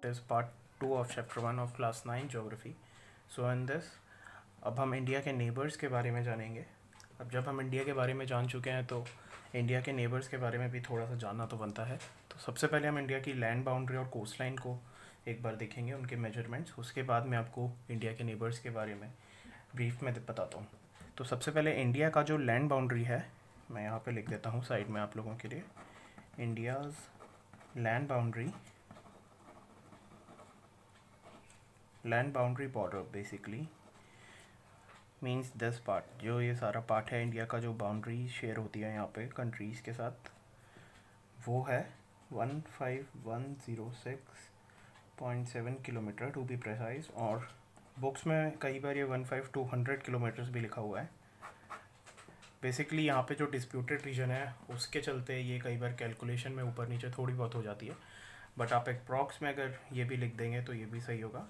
is part 2 of chapter 1 of class 9 geography. So in this अब हम India के neighbours के बारे में जानेंगे. अब जब हम इंडिया के बारे में जान चुके हैं तो इंडिया के नेबर्स के बारे में भी थोड़ा सा जानना तो बनता है. तो सबसे पहले हम इंडिया की लैंड बाउंड्री और कोस्ट लाइन को एक बार देखेंगे, उनके मेजरमेंट्स. उसके बाद मैं आपको इंडिया के नेबर्स के बारे में ब्रीफ में बताता हूँ. तो सबसे पहले इंडिया का जो लैंड बाउंड्री है, मैं यहाँ पे लिख देता हूँ साइड में आप लोगों के लिए. India's land boundary border basically means this part. जो ये सारा पार्ट है इंडिया का, जो बाउंड्री शेयर होती है यहाँ पे कंट्रीज़ के साथ, वो है 15,106.7 किलोमीटर टू बी प्रेसाइज. और बुक्स में कई बार ये 15,200 किलोमीटर्स भी लिखा हुआ है. बेसिकली यहाँ पे जो डिस्प्यूटेड रीजन है उसके चलते ये कई बार कैलकुलेशन में ऊपर नीचे थोड़ी बहुत हो जाती है. बट आप अप्रॉक्स में अगर ये भी लिख देंगे तो ये भी सही होगा.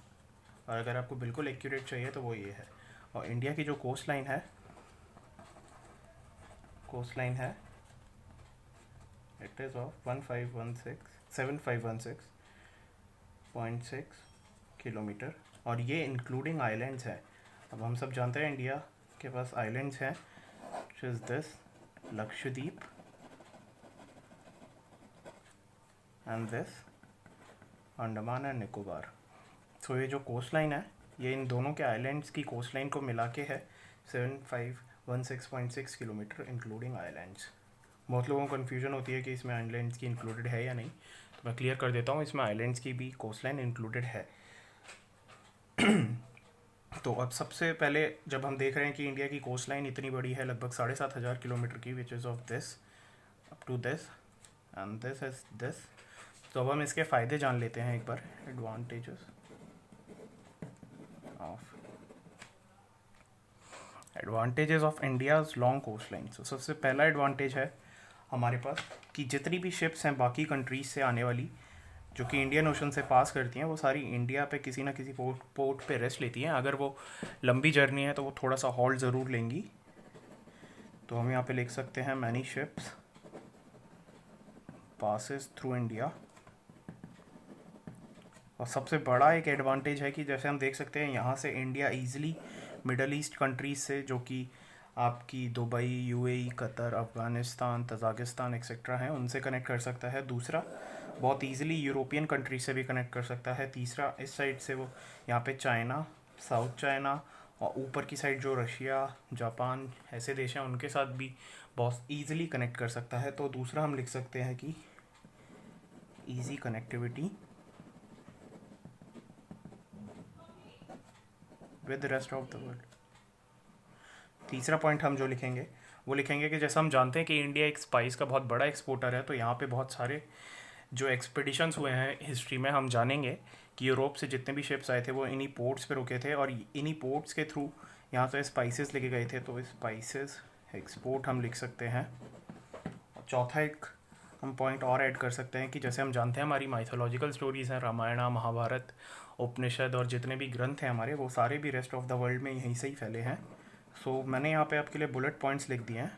और अगर आपको बिल्कुल एक्यूरेट चाहिए तो वो ये है. और इंडिया की जो कोस्ट लाइन है इट इज़ ऑफ 7516 किलोमीटर. और ये इंक्लूडिंग आइलैंड्स है. अब हम सब जानते हैं इंडिया के पास आइलैंड्स हैं, which is this Lakshadweep and this Andaman and Nicobar. तो ये जो कोस्ट लाइन है ये इन दोनों के आइलैंड्स की कोस्ट लाइन को मिला के है 7516.6 किलोमीटर इंक्लूडिंग आइलैंड्स. बहुत लोगों को कन्फ्यूजन होती है कि इसमें आइलैंड्स की इंक्लूडेड है या नहीं, तो मैं क्लियर कर देता हूँ, इसमें आइलैंड्स की भी कोस्ट लाइन इंक्लूडेड है. तो अब सबसे पहले जब हम देख रहे हैं कि इंडिया की कोस्ट लाइन इतनी बड़ी है, लगभग 7,500 किलोमीटर की, which is of this up to this and this is this. तो अब हम इसके फ़ायदे जान लेते हैं एक बार. Advantages of India's long coast line. तो सबसे पहला एडवांटेज है हमारे पास कि जितनी भी शिप्स हैं बाकी कंट्रीज से आने वाली, जो कि इंडियन ओशन से पास करती हैं, वो सारी इंडिया पे किसी ना किसी पोर्ट पे रेस्ट लेती हैं. अगर वो लंबी जर्नी है तो वो थोड़ा सा हॉल्ट ज़रूर लेंगी. तो हम यहाँ पे लिख सकते हैं many ships passes through India. और सबसे बड़ा एक एडवांटेज है कि जैसे हम देख सकते हैं यहाँ से India easily middle east countries से, जो कि आपकी Dubai, UAE, Qatar, Afghanistan, Tajikistan etcetera हैं, उनसे कनेक्ट कर सकता है. दूसरा, बहुत ईज़िली यूरोपियन कंट्रीज से भी कनेक्ट कर सकता है. तीसरा, इस साइड से वो यहाँ पे चाइना, साउथ चाइना और ऊपर की साइड जो रशिया, जापान ऐसे देश हैं उनके साथ भी बहुत ईज़िली कनेक्ट कर सकता है. तो दूसरा हम लिख सकते हैं कि easy connectivity with rest of the world. तीसरा पॉइंट हम जो लिखेंगे वो लिखेंगे कि जैसा हम जानते हैं कि इंडिया एक स्पाइस का बहुत बड़ा एक्सपोर्टर है, तो यहाँ पे बहुत सारे जो एक्सपेडिशंस हुए हैं हिस्ट्री में, हम जानेंगे कि यूरोप से जितने भी शिप्स आए थे वो इन्हीं पोर्ट्स पे रुके थे और इन्हीं पोर्ट्स के थ्रू यहाँ से स्पाइसेस लेके गए थे. तो स्पाइसेस एक्सपोर्ट हम लिख सकते हैं. और चौथा एक हम पॉइंट और ऐड कर सकते हैं कि जैसे हम जानते हैं हमारी माइथोलॉजिकल स्टोरीज़ हैं, रामायण, महाभारत, उपनिषद और जितने भी ग्रंथ हैं हमारे, वो सारे भी रेस्ट ऑफ द वर्ल्ड में यहीं से ही फैले हैं. सो मैंने यहाँ पे आपके लिए बुलेट पॉइंट्स लिख दिए हैं.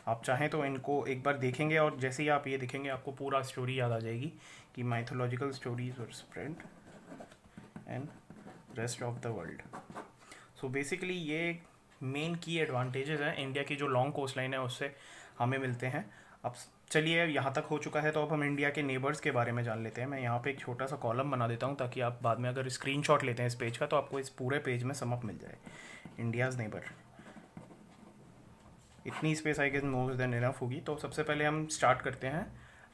आप चाहें तो इनको एक बार देखेंगे और जैसे ही आप ये देखेंगे आपको पूरा स्टोरी याद आ जाएगी कि mythological stories were spread in rest of the world. So basically ये मेन की एडवांटेजेस हैं इंडिया की जो लॉन्ग कोस्ट लाइन है उससे हमें मिलते हैं. अब चलिए, यहाँ तक हो चुका है तो अब हम इंडिया के नेबर्स के बारे में जान लेते हैं. मैं यहाँ पे एक छोटा सा कॉलम बना देता हूँ ताकि आप बाद में अगर स्क्रीनशॉट लेते हैं इस पेज का तो आपको इस पूरे पेज में समअप मिल जाए. इंडियाज़ नेबर, इतनी space I guess more than enough होगी. तो सबसे पहले हम स्टार्ट करते हैं.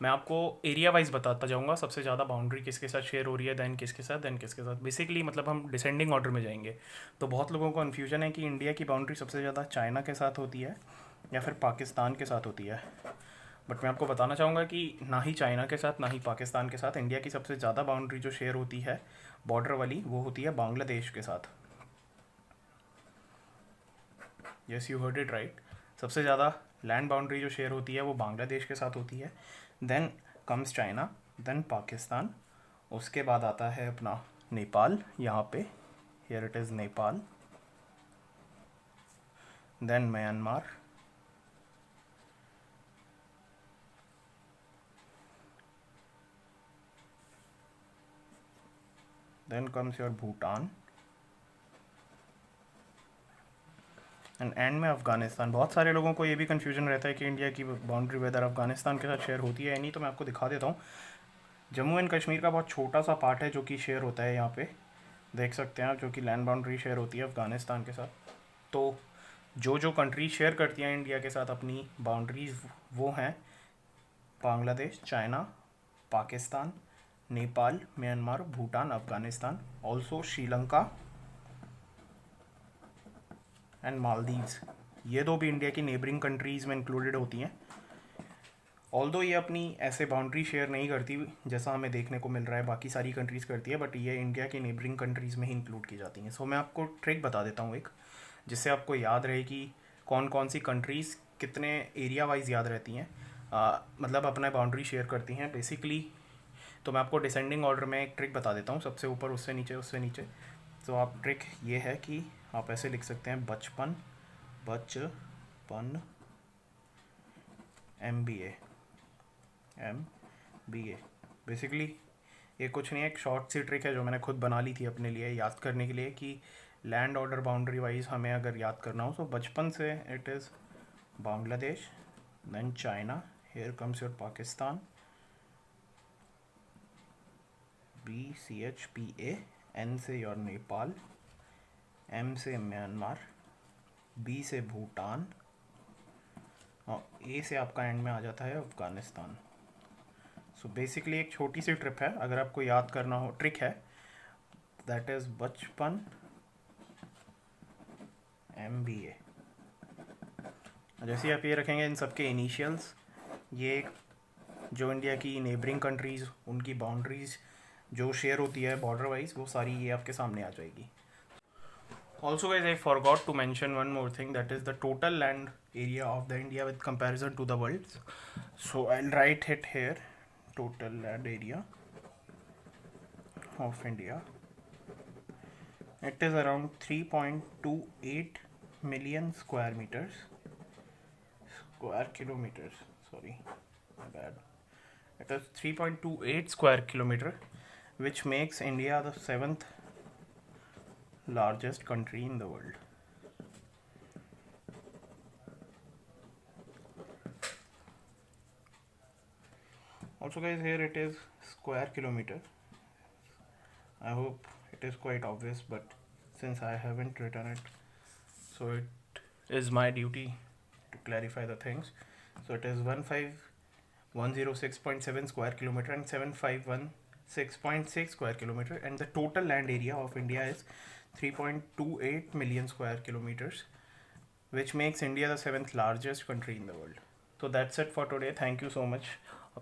मैं आपको एरिया वाइज बताता जाऊंगा, सबसे ज़्यादा बाउंड्री किसके साथ शेयर हो रही है, देन किसके साथ. बेसिकली मतलब हम डिसेंडिंग ऑर्डर में जाएंगे. तो बहुत लोगों को कन्फ्यूजन है कि इंडिया की बाउंड्री सबसे ज़्यादा चाइना के साथ होती है या फिर पाकिस्तान के साथ होती है. बट मैं आपको बताना चाहूँगा कि ना ही चाइना के साथ ना ही पाकिस्तान के साथ. इंडिया की सबसे ज़्यादा बाउंड्री जो शेयर होती है बॉर्डर वाली, वो होती है बांग्लादेश के साथ. Yes, you heard it right. सबसे ज़्यादा लैंड बाउंड्री जो शेयर होती है वो बांग्लादेश के साथ होती है. Then comes China, then Pakistan, उसके बाद आता है अपना नेपाल. यहाँ पे here it is Nepal. Then Myanmar, then comes your Bhutan, and end में अफगानिस्तान। बहुत सारे लोगों को ये भी कन्फ्यूजन रहता है कि इंडिया की बाउंड्री वेदर अफगानिस्तान के साथ शेयर होती है या नहीं, तो मैं आपको दिखा देता हूँ। जम्मू एंड कश्मीर का बहुत छोटा सा पार्ट है जो कि शेयर होता है, यहाँ पे देख सकते हैं आप, जो कि लैंड बाउंड्री शेयर होती है अफगानिस्तान के साथ। तो जो जो कंट्री शेयर करती हैं इंडिया के साथ अपनी बाउंड्रीज, वो हैं Bangladesh, China, Pakistan, Nepal, Myanmar, Bhutan, Afghanistan, also Sri Lanka and Maldives. ये दो भी इंडिया की नेबरिंग कंट्रीज़ में इंक्लूडेड होती हैं। ऑल्दो ये अपनी ऐसे बाउंड्री शेयर नहीं करती जैसा हमें देखने को मिल रहा है बाकी सारी कंट्रीज़ करती है, बट ये इंडिया की नेबरिंग कंट्रीज़ में ही इंक्लूड की जाती हैं। सो मैं आपको ट्रिक बता देता हूँ एक, जिससे आपको याद रहे कि कौन कौन सी कंट्रीज़ कितने एरिया वाइज याद रहती हैं, मतलब अपना बाउंड्री शेयर करती हैं बेसिकली। तो मैं आपको डिसेंडिंग ऑर्डर में एक ट्रिक बता देता हूँ, सबसे ऊपर उससे नीचे उससे नीचे। तो आप ट्रिक ये है कि आप ऐसे लिख सकते हैं बचपन MBA बेसिकली ये कुछ नहीं है, एक शॉर्ट सी ट्रिक है जो मैंने खुद बना ली थी अपने लिए याद करने के लिए कि लैंड ऑर्डर बाउंड्री वाइज हमें अगर याद करना हो। तो बचपन से it is Bangladesh, then China, here comes your Pakistan, BCHPA, N से योर नेपाल, M से म्यांमार, B से भूटान, और A से आपका एंड में आ जाता है अफगानिस्तान। सो बेसिकली एक छोटी सी ट्रिप है, अगर आपको याद करना हो, ट्रिक है, दैट इज़ बचपन MBA। जैसे आप ये रखेंगे इन सबके इनिशियल्स, ये जो इंडिया की नेबरिंग कंट्रीज़ उनकी बाउंड्रीज़ जो शेयर होती है बॉर्डर वाइज, वो सारी ये आपके सामने आ जाएगी। Also guys, I forgot to mention one more thing, that is the total land area of the India with comparison to the world. So I'll write it here, total land area of India. It is around 3.28 million square kilometers, sorry, my bad. It is 3.28 square kilometer, which makes India the 7th largest country in the world. Also guys, here it is square kilometer. I hope it is quite obvious, but since I haven't written it, so it is my duty to clarify the things. So it is 15106.7 square kilometer and 7516.6 square kilometer, and the total land area of India is 3.28 million square kilometers, which makes India the 7th largest country in the world. So that's it for today. Thank you so much.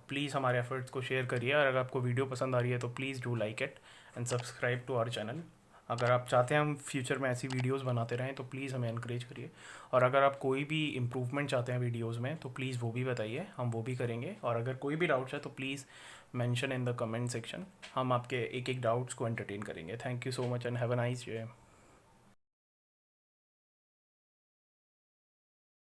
Please हमारे efforts को share करिए, और अगर आपको video पसंद आ रही है तो please do like it and subscribe to our channel. अगर आप चाहते हैं हम फ्यूचर में ऐसी वीडियोस बनाते रहें तो प्लीज़ हमें एनकरेज करिए, और अगर आप कोई भी इम्प्रूवमेंट चाहते हैं वीडियोस में तो प्लीज़ वो भी बताइए, हम वो भी करेंगे। और अगर कोई भी डाउट्स है तो please mention in the comment section, हम आपके एक एक डाउट्स को एंटरटेन करेंगे। Thank you so much and have a nice day.